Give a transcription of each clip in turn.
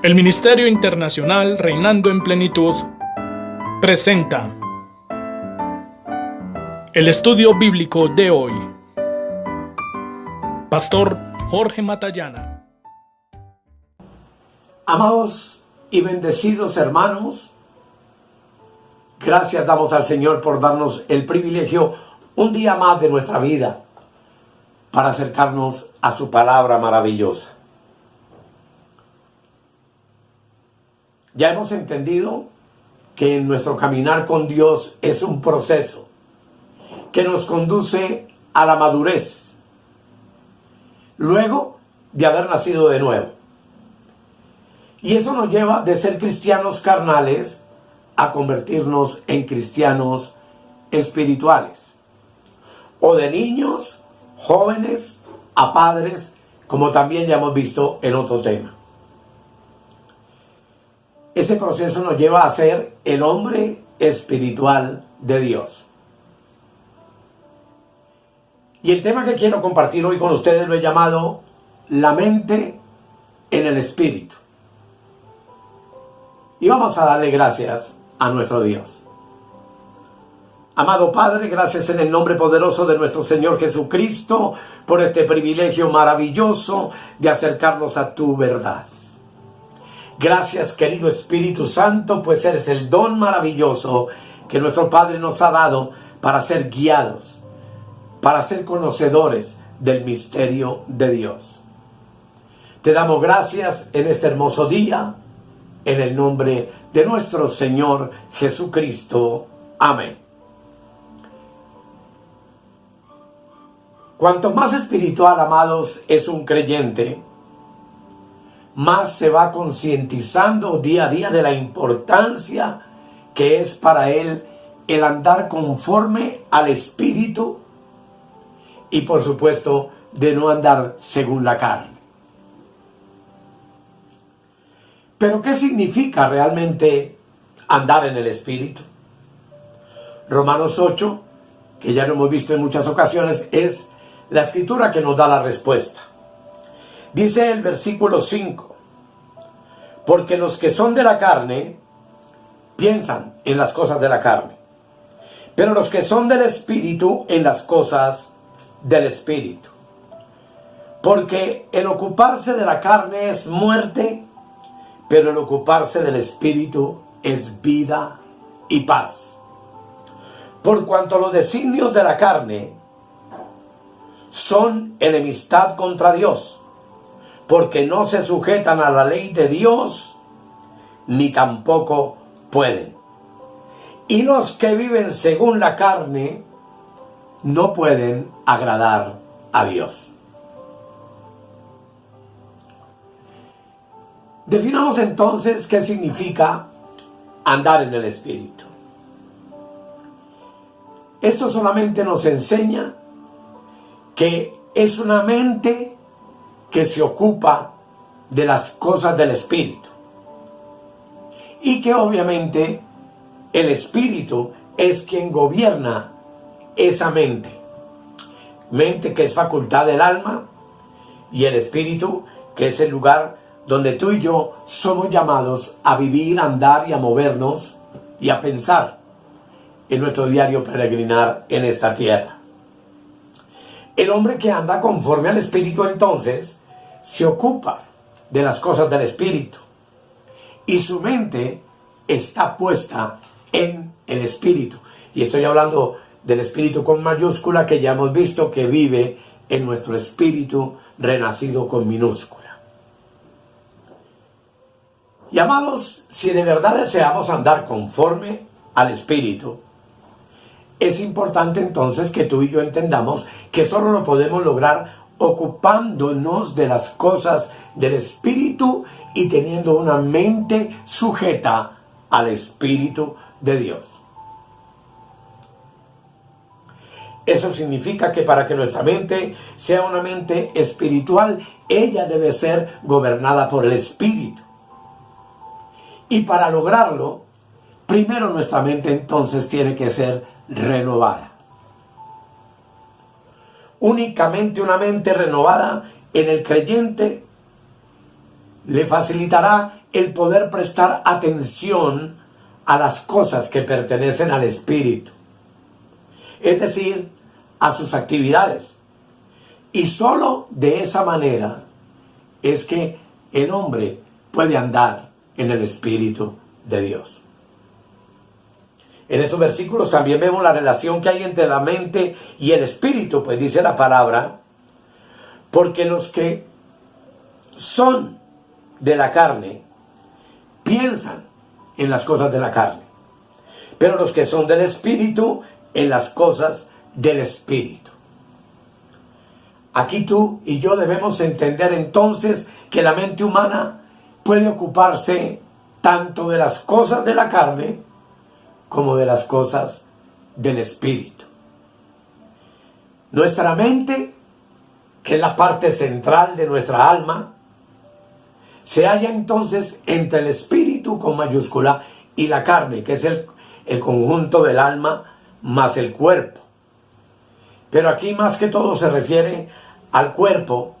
El Ministerio Internacional Reinando en Plenitud presenta el estudio bíblico de hoy. Pastor Jorge Matallana. Amados y bendecidos hermanos, gracias damos al Señor por darnos el privilegio un día más de nuestra vida para acercarnos a su palabra maravillosa. Ya hemos entendido que nuestro caminar con Dios es un proceso que nos conduce a la madurez, luego de haber nacido de nuevo. Y eso nos lleva de ser cristianos carnales a convertirnos en cristianos espirituales, o de niños, jóvenes, a padres, como también ya hemos visto en otro tema. Ese proceso nos lleva a ser el hombre espiritual de Dios. Y el tema que quiero compartir hoy con ustedes lo he llamado la mente en el espíritu. Y vamos a darle gracias a nuestro Dios. Amado Padre, gracias en el nombre poderoso de nuestro Señor Jesucristo por este privilegio maravilloso de acercarnos a tu verdad. Gracias, querido Espíritu Santo, pues eres el don maravilloso que nuestro Padre nos ha dado para ser guiados, para ser conocedores del misterio de Dios. Te damos gracias en este hermoso día, en el nombre de nuestro Señor Jesucristo. Amén. Cuanto más espiritual, amados, es un creyente, más se va concientizando día a día de la importancia que es para él el andar conforme al Espíritu y, por supuesto, de no andar según la carne. Pero, ¿qué significa realmente andar en el Espíritu? Romanos 8, que ya lo hemos visto en muchas ocasiones, es la escritura que nos da la respuesta. Dice el versículo 5, porque los que son de la carne piensan en las cosas de la carne, pero los que son del Espíritu en las cosas del Espíritu. Porque el ocuparse de la carne es muerte, pero el ocuparse del Espíritu es vida y paz. Por cuanto los designios de la carne son enemistad contra Dios, porque no se sujetan a la ley de Dios, ni tampoco pueden. Y los que viven según la carne no pueden agradar a Dios. Definamos entonces qué significa andar en el Espíritu. Esto solamente nos enseña que es una mente que se ocupa de las cosas del Espíritu. Y que obviamente el Espíritu es quien gobierna esa mente. Mente que es facultad del alma, y el Espíritu que es el lugar donde tú y yo somos llamados a vivir, a andar y a movernos y a pensar en nuestro diario peregrinar en esta tierra. El hombre que anda conforme al Espíritu entonces se ocupa de las cosas del Espíritu y su mente está puesta en el Espíritu. Y estoy hablando del Espíritu con mayúscula, que ya hemos visto que vive en nuestro espíritu renacido con minúscula. Y amados, si de verdad deseamos andar conforme al Espíritu, es importante entonces que tú y yo entendamos que solo lo podemos lograr ocupándonos de las cosas del Espíritu y teniendo una mente sujeta al Espíritu de Dios. Eso significa que para que nuestra mente sea una mente espiritual, ella debe ser gobernada por el Espíritu. Y para lograrlo, primero nuestra mente entonces tiene que ser renovada. Únicamente una mente renovada en el creyente le facilitará el poder prestar atención a las cosas que pertenecen al espíritu, es decir, a sus actividades. Y solo de esa manera es que el hombre puede andar en el Espíritu de Dios. En estos versículos también vemos la relación que hay entre la mente y el espíritu, pues dice la palabra, porque los que son de la carne piensan en las cosas de la carne, pero los que son del espíritu en las cosas del espíritu. Aquí tú y yo debemos entender entonces que la mente humana puede ocuparse tanto de las cosas de la carne como de las cosas del espíritu. Nuestra mente, que es la parte central de nuestra alma, se halla entonces entre el espíritu con mayúscula y la carne, que es el conjunto del alma más el cuerpo. Pero aquí más que todo se refiere al cuerpo,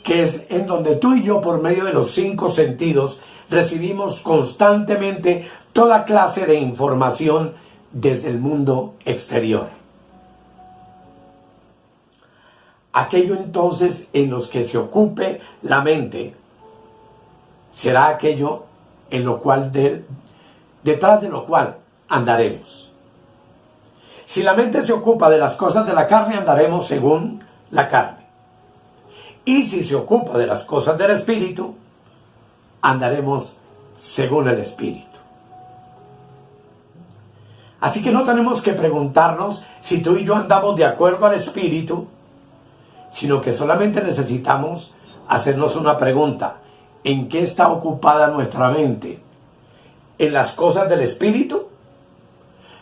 que es en donde tú y yo, por medio de los 5 sentidos, recibimos constantemente toda clase de información desde el mundo exterior. Aquello entonces en los que se ocupe la mente será aquello en lo cual detrás de lo cual andaremos. Si la mente se ocupa de las cosas de la carne, andaremos según la carne. Y si se ocupa de las cosas del espíritu, andaremos según el espíritu. Así que no tenemos que preguntarnos si tú y yo andamos de acuerdo al espíritu, sino que solamente necesitamos hacernos una pregunta: ¿en qué está ocupada nuestra mente? ¿En las cosas del espíritu?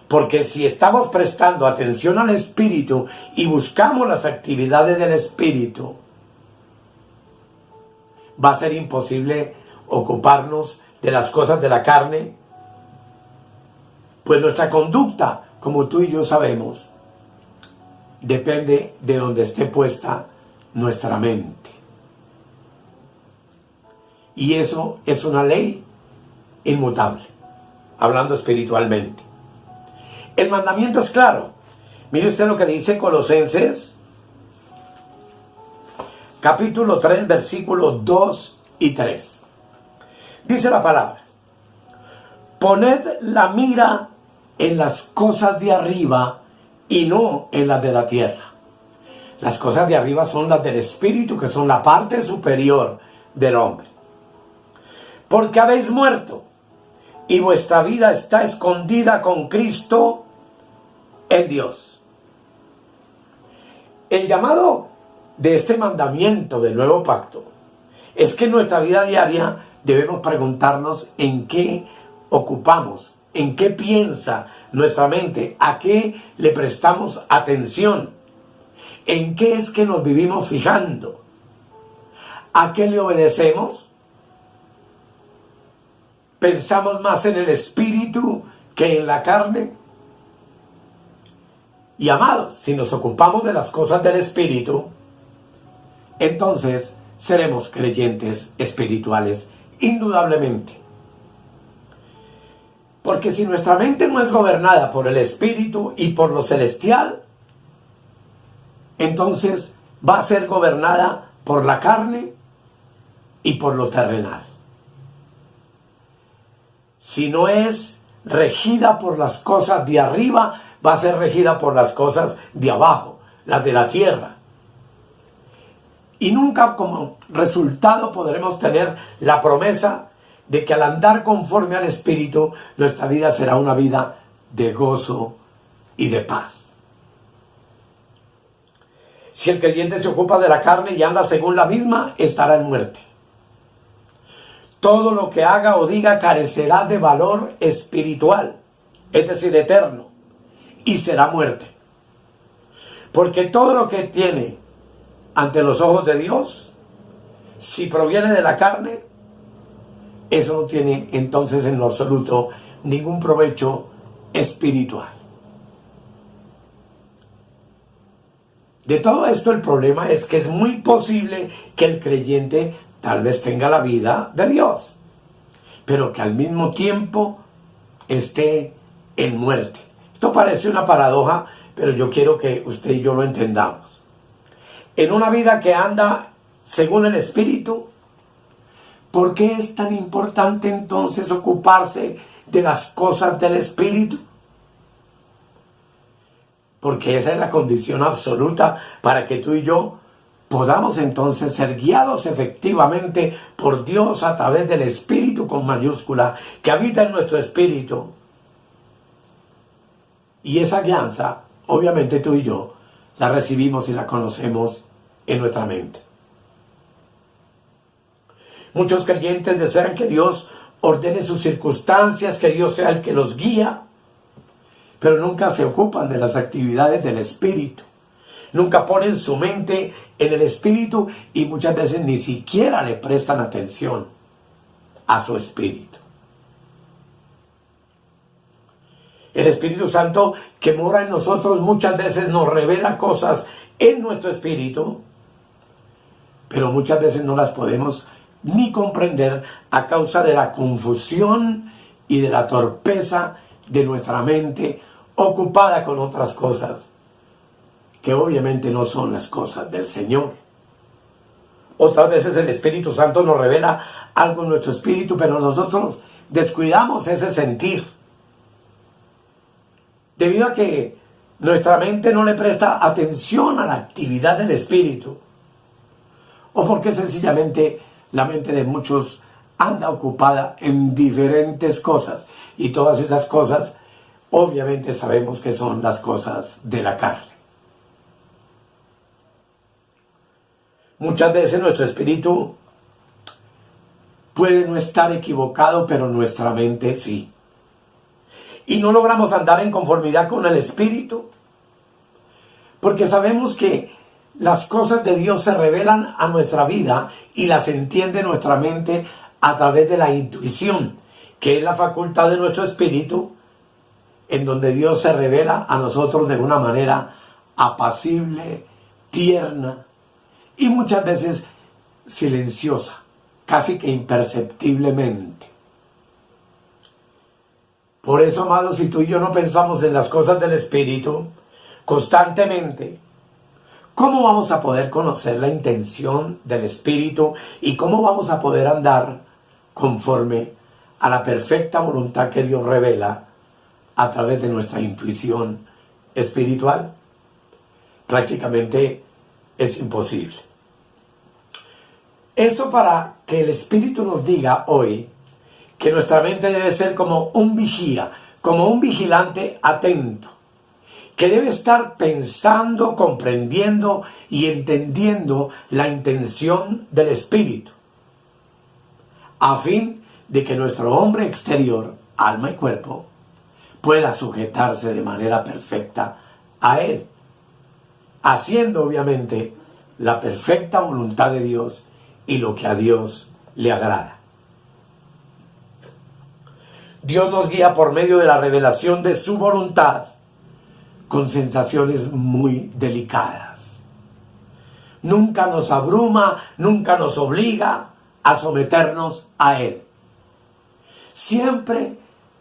Porque si estamos prestando atención al espíritu y buscamos las actividades del espíritu, va a ser imposible ocuparnos de las cosas de la carne, pues nuestra conducta, como tú y yo sabemos, depende de donde esté puesta nuestra mente. Y eso es una ley inmutable, hablando espiritualmente. El mandamiento es claro. Mire usted lo que dice Colosenses, capítulo 3, versículos 2 y 3. Dice la palabra: poned la mira en las cosas de arriba y no en las de la tierra. Las cosas de arriba son las del espíritu, que son la parte superior del hombre. Porque habéis muerto y vuestra vida está escondida con Cristo en Dios. El llamado de este mandamiento del nuevo pacto es que en nuestra vida diaria debemos preguntarnos en qué ocupamos, en qué piensa nuestra mente, a qué le prestamos atención, en qué es que nos vivimos fijando, a qué le obedecemos. ¿Pensamos más en el espíritu que en la carne? Y amados, si nos ocupamos de las cosas del espíritu, entonces seremos creyentes espirituales, indudablemente. Porque si nuestra mente no es gobernada por el espíritu y por lo celestial, entonces va a ser gobernada por la carne y por lo terrenal. Si no es regida por las cosas de arriba, va a ser regida por las cosas de abajo, las de la tierra. Y nunca como resultado podremos tener la promesa de que al andar conforme al Espíritu, nuestra vida será una vida de gozo y de paz. Si el creyente se ocupa de la carne y anda según la misma, estará en muerte. Todo lo que haga o diga carecerá de valor espiritual, es decir, eterno, y será muerte. Porque todo lo que tiene ante los ojos de Dios, si proviene de la carne, eso no tiene entonces en lo absoluto ningún provecho espiritual. De todo esto, el problema es que es muy posible que el creyente tal vez tenga la vida de Dios, pero que al mismo tiempo esté en muerte. Esto parece una paradoja, pero yo quiero que usted y yo lo entendamos. En una vida que anda según el Espíritu, ¿por qué es tan importante entonces ocuparse de las cosas del Espíritu? Porque esa es la condición absoluta para que tú y yo podamos entonces ser guiados efectivamente por Dios a través del Espíritu con mayúscula que habita en nuestro espíritu. Y esa guianza, obviamente tú y yo, la recibimos y la conocemos en nuestra mente. Muchos creyentes desean que Dios ordene sus circunstancias, que Dios sea el que los guía, pero nunca se ocupan de las actividades del Espíritu. Nunca ponen su mente en el Espíritu y muchas veces ni siquiera le prestan atención a su espíritu. El Espíritu Santo que mora en nosotros muchas veces nos revela cosas en nuestro espíritu, pero muchas veces no las podemos ni comprender a causa de la confusión y de la torpeza de nuestra mente ocupada con otras cosas que obviamente no son las cosas del Señor. Otras veces el Espíritu Santo nos revela algo en nuestro espíritu, pero nosotros descuidamos ese sentir, debido a que nuestra mente no le presta atención a la actividad del Espíritu, o porque sencillamente la mente de muchos anda ocupada en diferentes cosas, y todas esas cosas obviamente sabemos que son las cosas de la carne. Muchas veces nuestro espíritu puede no estar equivocado, pero nuestra mente sí. Y no logramos andar en conformidad con el Espíritu, porque sabemos que las cosas de Dios se revelan a nuestra vida y las entiende nuestra mente a través de la intuición, que es la facultad de nuestro espíritu, en donde Dios se revela a nosotros de una manera apacible, tierna y muchas veces silenciosa, casi que imperceptiblemente. Por eso, amados, si tú y yo no pensamos en las cosas del Espíritu constantemente, ¿cómo vamos a poder conocer la intención del Espíritu y cómo vamos a poder andar conforme a la perfecta voluntad que Dios revela a través de nuestra intuición espiritual? Prácticamente es imposible. Esto para que el Espíritu nos diga hoy que nuestra mente debe ser como un vigía, como un vigilante atento, que debe estar pensando, comprendiendo y entendiendo la intención del Espíritu, a fin de que nuestro hombre exterior, alma y cuerpo, pueda sujetarse de manera perfecta a Él, haciendo obviamente la perfecta voluntad de Dios y lo que a Dios le agrada. Dios nos guía por medio de la revelación de su voluntad con sensaciones muy delicadas. Nunca nos abruma, nunca nos obliga a someternos a Él. Siempre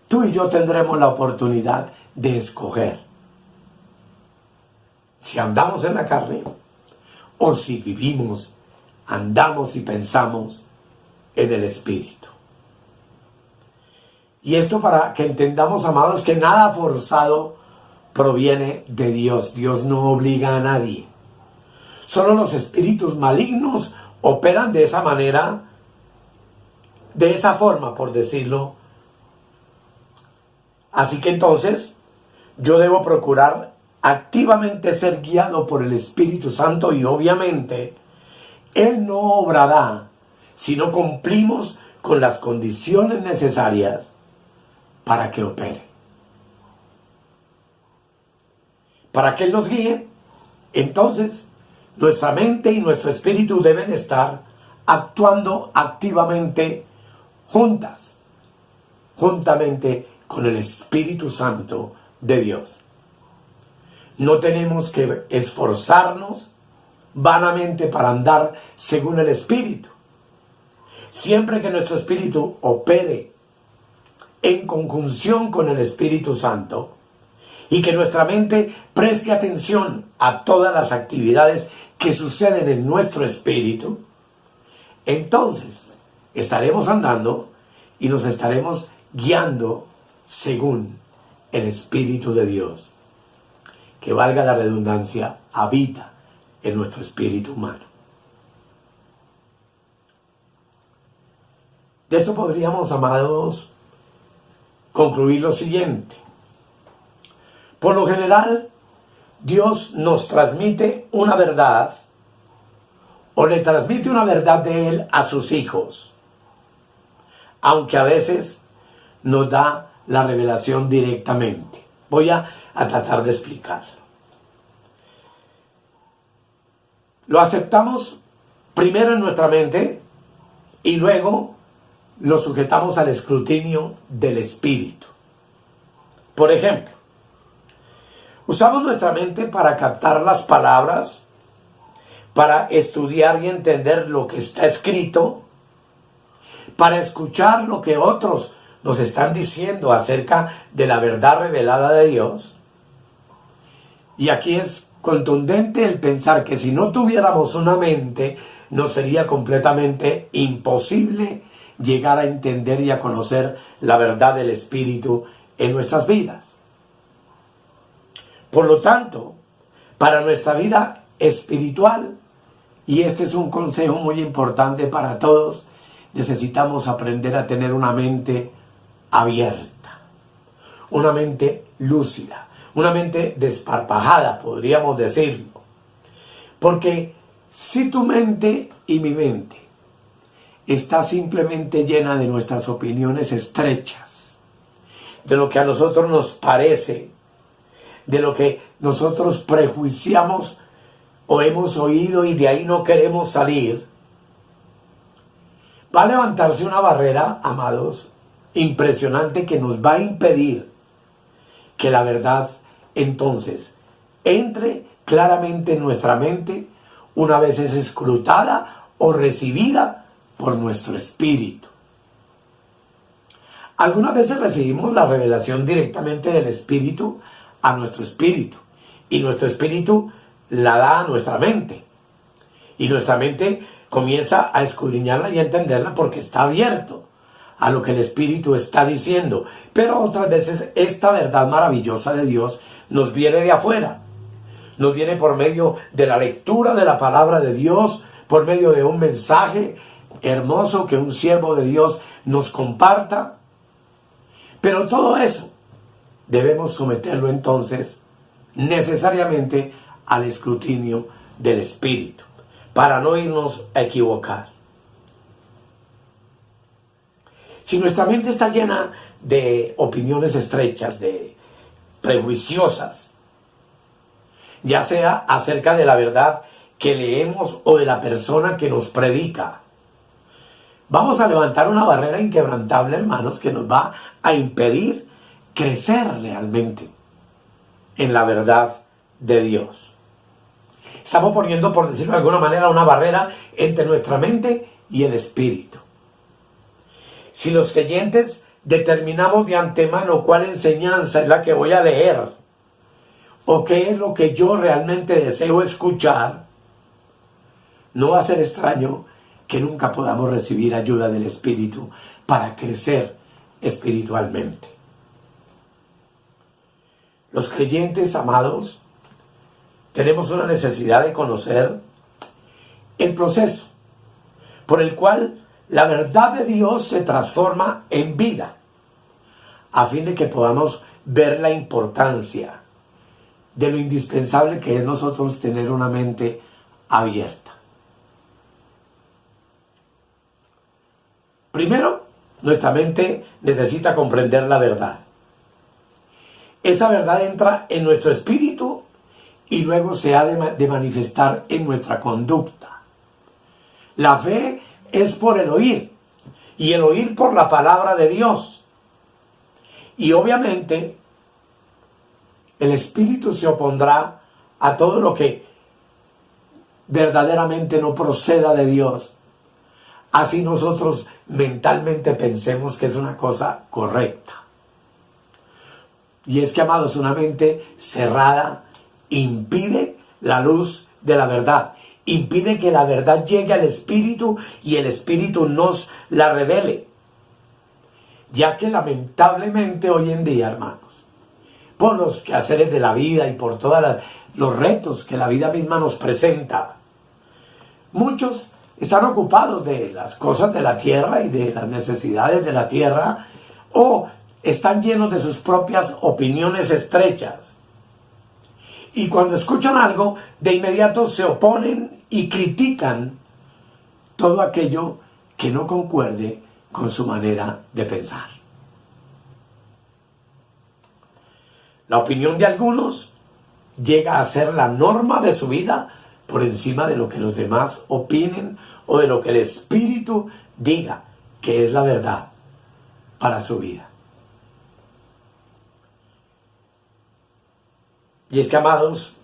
tú y yo tendremos la oportunidad de escoger si andamos en la carne o si vivimos, andamos y pensamos en el Espíritu. Y esto para que entendamos, amados, que nada forzado proviene de Dios. Dios no obliga a nadie. Solo los espíritus malignos operan de esa manera, de esa forma, por decirlo. Así que entonces, yo debo procurar activamente ser guiado por el Espíritu Santo y obviamente, Él no obrará si no cumplimos con las condiciones necesarias para que opere. Para que Él nos guíe, entonces nuestra mente y nuestro espíritu deben estar actuando activamente juntamente con el Espíritu Santo de Dios. No tenemos que esforzarnos vanamente para andar según el Espíritu, Siempre que nuestro espíritu opere en conjunción con el Espíritu Santo y que nuestra mente preste atención a todas las actividades que suceden en nuestro espíritu, entonces estaremos andando y nos estaremos guiando según el Espíritu de Dios, que valga la redundancia, habita en nuestro espíritu humano. De esto podríamos, amados, concluir lo siguiente. Por lo general, Dios nos transmite una verdad o le transmite una verdad de Él a sus hijos, aunque a veces nos da la revelación directamente. Voy a tratar de explicarlo. Lo aceptamos primero en nuestra mente y luego lo sujetamos al escrutinio del Espíritu. Por ejemplo, usamos nuestra mente para captar las palabras, para estudiar y entender lo que está escrito, para escuchar lo que otros nos están diciendo acerca de la verdad revelada de Dios. Y aquí es contundente el pensar que si no tuviéramos una mente, nos sería completamente imposible llegar a entender y a conocer la verdad del Espíritu en nuestras vidas. Por lo tanto, para nuestra vida espiritual, y este es un consejo muy importante para todos, necesitamos aprender a tener una mente abierta, una mente lúcida, una mente desparpajada, podríamos decirlo. Porque si tu mente y mi mente está simplemente llena de nuestras opiniones estrechas, de lo que a nosotros nos parece, de lo que nosotros prejuiciamos o hemos oído y de ahí no queremos salir, va a levantarse una barrera, amados, impresionante, que nos va a impedir que la verdad entonces entre claramente en nuestra mente una vez es escrutada o recibida por nuestro espíritu. Algunas veces recibimos la revelación directamente del Espíritu a nuestro espíritu, y nuestro espíritu la da a nuestra mente, y nuestra mente comienza a escudriñarla y a entenderla porque está abierto a lo que el Espíritu está diciendo. Pero otras veces esta verdad maravillosa de Dios nos viene de afuera, nos viene por medio de la lectura de la palabra de Dios, por medio de un mensaje hermoso que un siervo de Dios nos comparta. Pero todo eso debemos someterlo entonces necesariamente al escrutinio del Espíritu, para no irnos a equivocar. Si nuestra mente está llena de opiniones estrechas, de prejuiciosas, ya sea acerca de la verdad que leemos o de la persona que nos predica, vamos a levantar una barrera inquebrantable, hermanos, que nos va a impedir crecer realmente en la verdad de Dios. Estamos poniendo, por decirlo de alguna manera, una barrera entre nuestra mente y el Espíritu. Si los creyentes determinamos de antemano cuál enseñanza es la que voy a leer, o qué es lo que yo realmente deseo escuchar, no va a ser extraño que nunca podamos recibir ayuda del Espíritu para crecer espiritualmente. Los creyentes, amados, tenemos una necesidad de conocer el proceso por el cual la verdad de Dios se transforma en vida, a fin de que podamos ver la importancia de lo indispensable que es nosotros tener una mente abierta. Primero, nuestra mente necesita comprender la verdad. Esa verdad entra en nuestro espíritu y luego se ha de manifestar en nuestra conducta. La fe es por el oír, y el oír por la palabra de Dios. Y obviamente el Espíritu se opondrá a todo lo que verdaderamente no proceda de Dios, así nosotros mentalmente pensemos que es una cosa correcta. Y es que, amados, una mente cerrada impide la luz de la verdad, impide que la verdad llegue al Espíritu y el Espíritu nos la revele. Ya que lamentablemente hoy en día, hermanos, por los quehaceres de la vida y por todos los retos que la vida misma nos presenta, muchos están ocupados de las cosas de la tierra y de las necesidades de la tierra, o están llenos de sus propias opiniones estrechas. Y cuando escuchan algo, de inmediato se oponen y critican todo aquello que no concuerde con su manera de pensar. La opinión de algunos llega a ser la norma de su vida por encima de lo que los demás opinen o de lo que el Espíritu diga que es la verdad para su vida. Y es que, amados,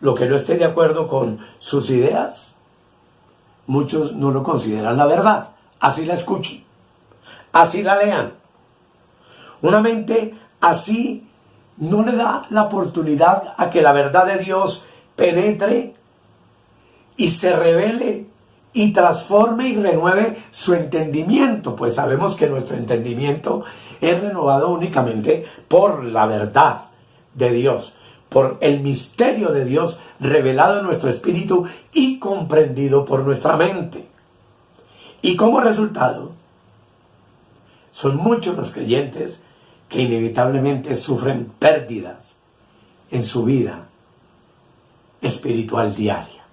lo que no esté de acuerdo con sus ideas, muchos no lo consideran la verdad. Así la escuchen, así la lean. Una mente así no le da la oportunidad a que la verdad de Dios penetre y se revele y transforme y renueve su entendimiento, pues sabemos que nuestro entendimiento es renovado únicamente por la verdad de Dios, por el misterio de Dios revelado en nuestro espíritu y comprendido por nuestra mente. Y como resultado, son muchos los creyentes que inevitablemente sufren pérdidas en su vida espiritual diaria.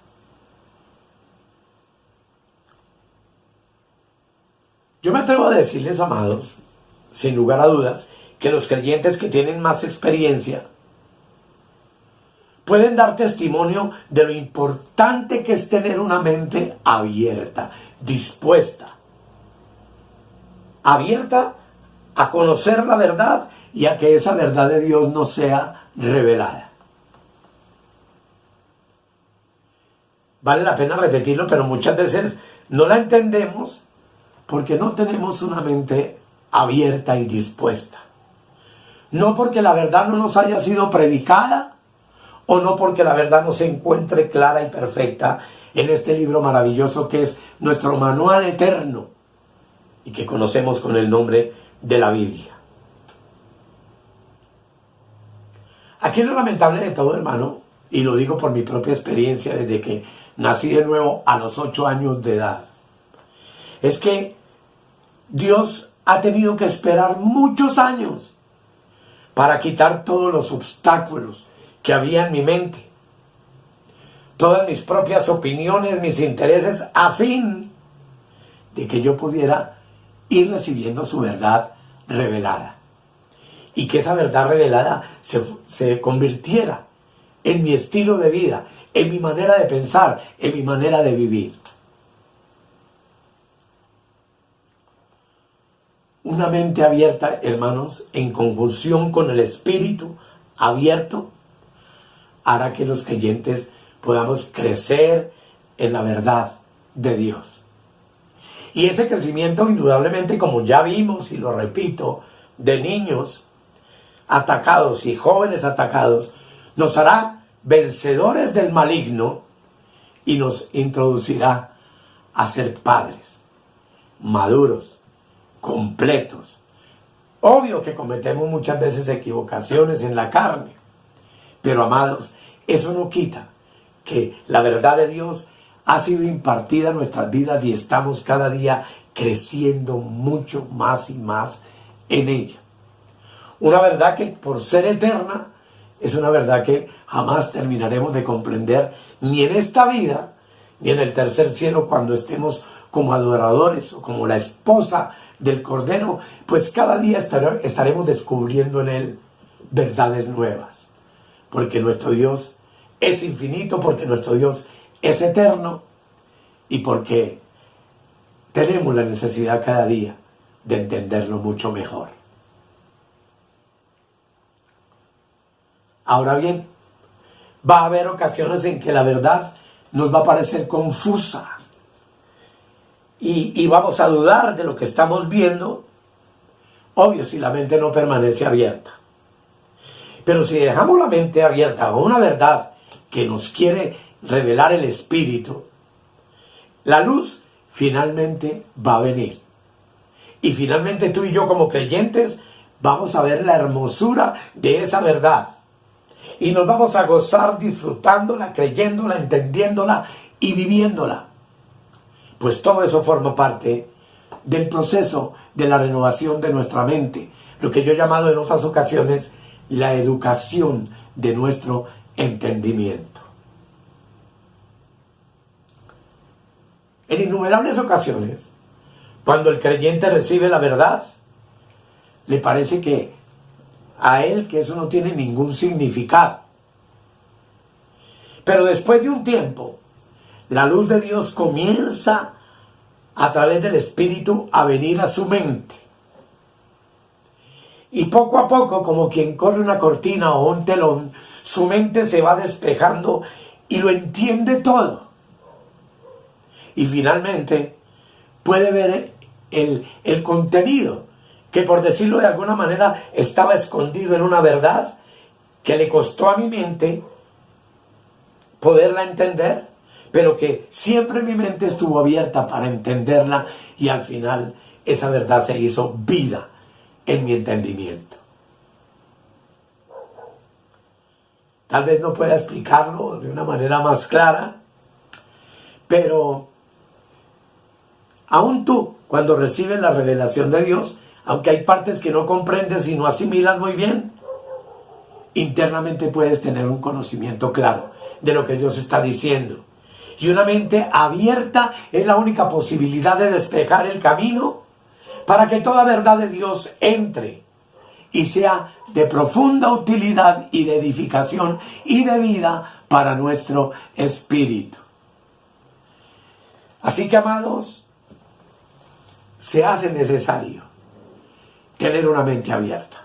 Yo me atrevo a decirles, amados, sin lugar a dudas, que los creyentes que tienen más experiencia pueden dar testimonio de lo importante que es tener una mente abierta, dispuesta, abierta a conocer la verdad y a que esa verdad de Dios nos sea revelada. Vale la pena repetirlo, pero muchas veces no la entendemos porque no tenemos una mente abierta y dispuesta. No porque la verdad no nos haya sido predicada, o no porque la verdad no se encuentre clara y perfecta en este libro maravilloso que es nuestro manual eterno y que conocemos con el nombre de la Biblia. Aquí lo lamentable de todo, hermano, y lo digo por mi propia experiencia desde que nací de nuevo a los 8 años de edad, es que Dios ha tenido que esperar muchos años para quitar todos los obstáculos que había en mi mente, todas mis propias opiniones, mis intereses, a fin de que yo pudiera ir recibiendo su verdad revelada. Y que esa verdad revelada se convirtiera en mi estilo de vida, en mi manera de pensar, en mi manera de vivir. Una mente abierta, hermanos, en conjunción con el espíritu abierto, hará que los creyentes podamos crecer en la verdad de Dios. Y ese crecimiento, indudablemente, como ya vimos, y lo repito, de niños atacados y jóvenes atacados, nos hará vencedores del maligno y nos introducirá a ser padres, maduros, completos. Obvio que cometemos muchas veces equivocaciones en la carne, pero, amados, eso no quita que la verdad de Dios ha sido impartida en nuestras vidas y estamos cada día creciendo mucho más y más en ella. Una verdad que, por ser eterna, es una verdad que jamás terminaremos de comprender ni en esta vida, ni en el tercer cielo cuando estemos como adoradores o como la esposa del Cordero, pues cada día estaremos descubriendo en él verdades nuevas. Porque nuestro Dios es infinito, porque nuestro Dios es eterno y porque tenemos la necesidad cada día de entenderlo mucho mejor. Ahora bien, va a haber ocasiones en que la verdad nos va a parecer confusa y vamos a dudar de lo que estamos viendo, obvio, si la mente no permanece abierta. Pero si dejamos la mente abierta a una verdad que nos quiere revelar el Espíritu, la luz finalmente va a venir. Y finalmente tú y yo como creyentes vamos a ver la hermosura de esa verdad. Y nos vamos a gozar disfrutándola, creyéndola, entendiéndola y viviéndola. Pues todo eso forma parte del proceso de la renovación de nuestra mente. Lo que yo he llamado en otras ocasiones la educación de nuestro entendimiento. En innumerables ocasiones, cuando el creyente recibe la verdad, le parece que a él que eso no tiene ningún significado. Pero después de un tiempo, la luz de Dios comienza a través del Espíritu a venir a su mente. Y poco a poco, como quien corre una cortina o un telón, su mente se va despejando y lo entiende todo. Y finalmente puede ver el contenido que, por decirlo de alguna manera, estaba escondido en una verdad que le costó a mi mente poderla entender, pero que siempre mi mente estuvo abierta para entenderla y al final esa verdad se hizo vida en mi entendimiento. Tal vez no pueda explicarlo de una manera más clara, pero aún tú, cuando recibes la revelación de Dios, aunque hay partes que no comprendes y no asimilas muy bien, internamente puedes tener un conocimiento claro de lo que Dios está diciendo. Y una mente abierta es la única posibilidad de despejar el camino para que toda verdad de Dios entre y sea de profunda utilidad y de edificación y de vida para nuestro espíritu. Así que, amados, se hace necesario tener una mente abierta.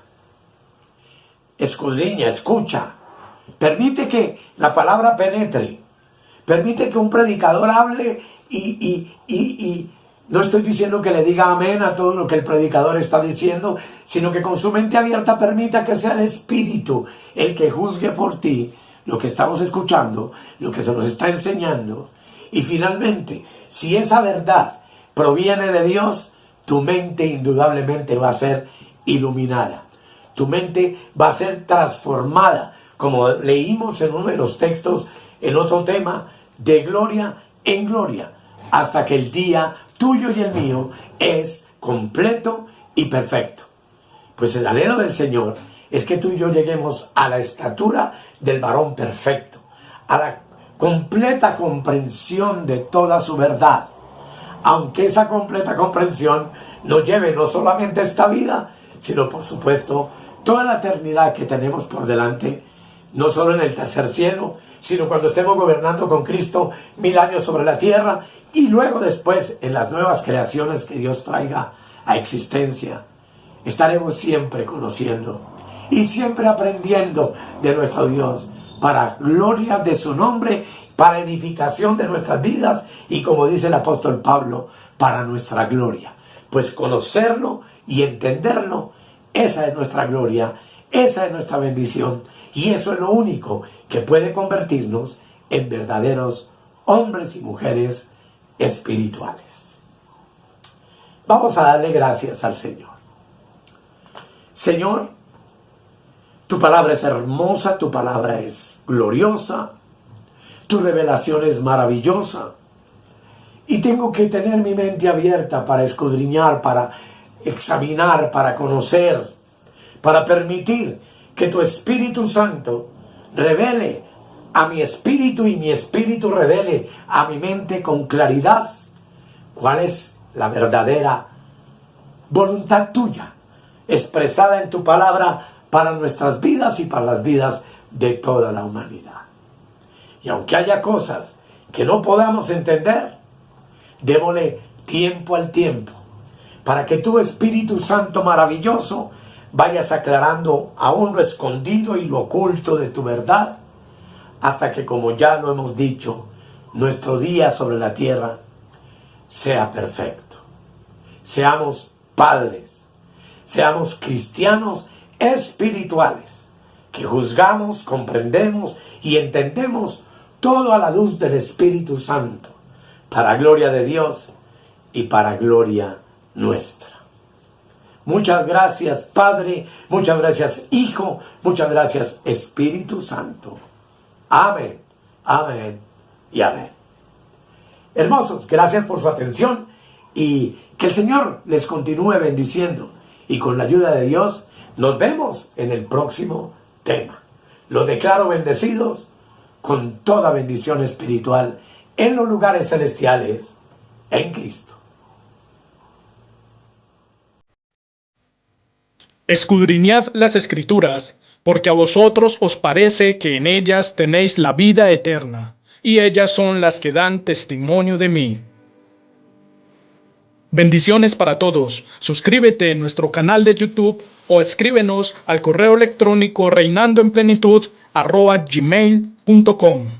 Escudriña, escucha, permite que la palabra penetre, permite que un predicador hable y no estoy diciendo que le diga amén a todo lo que el predicador está diciendo, sino que con su mente abierta permita que sea el Espíritu el que juzgue por ti lo que estamos escuchando, lo que se nos está enseñando. Y finalmente, si esa verdad proviene de Dios, tu mente indudablemente va a ser iluminada. Tu mente va a ser transformada, como leímos en uno de los textos, en otro tema, de gloria en gloria, hasta que el día tuyo y el mío es completo y perfecto. Pues el anhelo del Señor es que tú y yo lleguemos a la estatura del varón perfecto, a la completa comprensión de toda su verdad, aunque esa completa comprensión nos lleve no solamente a esta vida, sino por supuesto toda la eternidad que tenemos por delante, no solo en el tercer cielo, sino cuando estemos gobernando con Cristo 1000 años sobre la tierra, y luego después en las nuevas creaciones que Dios traiga a existencia. Estaremos siempre conociendo y siempre aprendiendo de nuestro Dios, para gloria de su nombre, para edificación de nuestras vidas y, como dice el apóstol Pablo, para nuestra gloria. Pues conocerlo y entenderlo, esa es nuestra gloria, esa es nuestra bendición, y eso es lo único que puede convertirnos en verdaderos hombres y mujeres espirituales. Vamos a darle gracias al Señor. Señor, tu palabra es hermosa, tu palabra es gloriosa, tu revelación es maravillosa, y tengo que tener mi mente abierta para escudriñar, para examinar, para conocer, para permitir que tu Espíritu Santo revele a mi espíritu y mi espíritu revele a mi mente con claridad cuál es la verdadera voluntad tuya, expresada en tu palabra para nuestras vidas y para las vidas de toda la humanidad. Y aunque haya cosas que no podamos entender, démosle tiempo al tiempo, para que tu Espíritu Santo maravilloso vayas aclarando aún lo escondido y lo oculto de tu verdad, hasta que, como ya lo hemos dicho, nuestro día sobre la tierra sea perfecto. Seamos padres, seamos cristianos espirituales, que juzgamos, comprendemos y entendemos todo a la luz del Espíritu Santo, para gloria de Dios y para gloria nuestra. Muchas gracias, Padre, muchas gracias, Hijo, muchas gracias, Espíritu Santo. Amén, amén y amén. Hermosos, gracias por su atención y que el Señor les continúe bendiciendo. Y con la ayuda de Dios, nos vemos en el próximo tema. Los declaro bendecidos con toda bendición espiritual en los lugares celestiales en Cristo. Escudriñad las Escrituras, porque a vosotros os parece que en ellas tenéis la vida eterna, y ellas son las que dan testimonio de mí. Bendiciones para todos. Suscríbete en nuestro canal de YouTube o escríbenos al correo electrónico reinandoenplenitud@gmail.com.